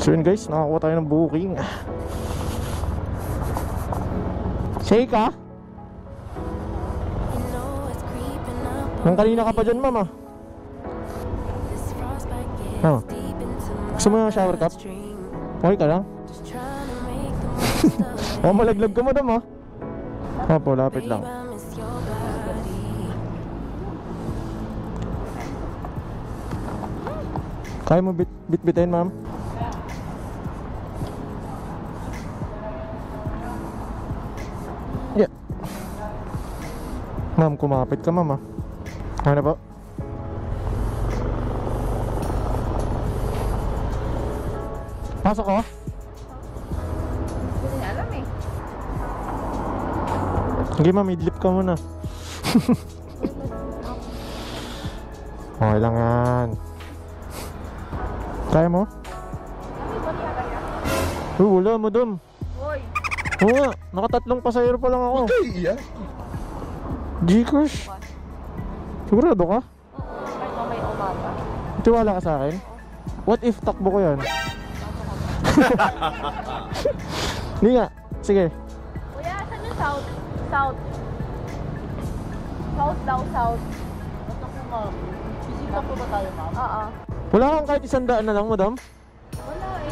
So yun guys, nakakuha tayo ng booking. Shake ka? Nang kanina ka pa dyan, mama. Oh. Gusto mo yung shower cup? Okay ka lang? Oh, malaglag ka, madam, ha? Opo, lapit lang. Kaya mo bit-bitin, ma'am? Yeah. Ma'am, kumapit ka, ma'am, ha? Ano po? Pasok ko? Hindi na alam eh. Sige, ma'am, idlip ka muna. Okay lang yan. Kaya mo? Uy, wala, madam. Hoy! Oo nga, nakatatlong pasahero pa lang ako. Okay, yeah. Gcash? Sigurado ka? Oo, kahit mamaya umaga. Tiwala ka sa akin? What if takbo ko yan? Hindi nga, sige. Kuya, saan yung south? South. South daw, south. Ito po, ma'am. Sisita po ba tayo, ma'am? Oo. Wala kang kahit 100 na lang, madam? Wala eh.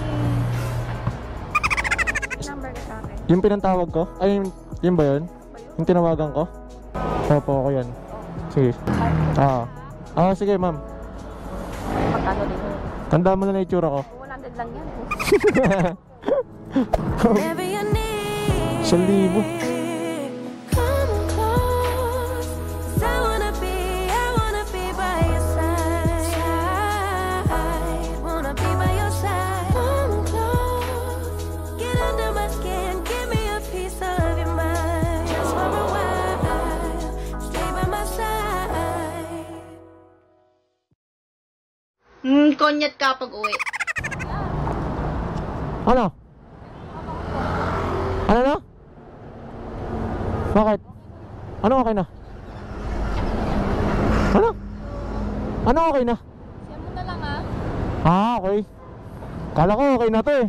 Number ka sa akin. Yung pinantawag ko? Ay, yun ba yun? Yung tinawagan ko? Opo, ako yan. Sige. Sige, ma'am. Magkano din yun? Tanda mo na na itsura ko. 100 lang yan. 1,000. Konyat ka pag uwi. Ano? Ano na? Bakit? Ano okay na? Ano? Ano okay na? Siya mo na lang ah. Okay. Kala ko okay na to eh.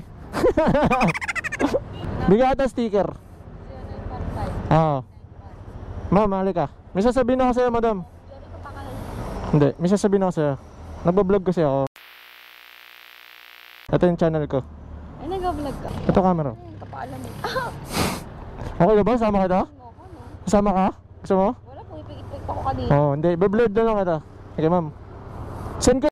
Bigyan ata sticker. Ma'am, halika. May sasabihin ako sa'yo, madam. Hindi, may sasabihin ako sa'yo. Nagbablog kasi ako. Ito yung channel ko. Ay, nag-vlog ka? Ito camera. Kapaalam mo. Okay na ba? Sama kita? Sama ka? Gusto mo? Wala, pumipigit-pigit ako kanina. Oo, hindi. Bablog na lang kita. Okay, ma'am. Send ko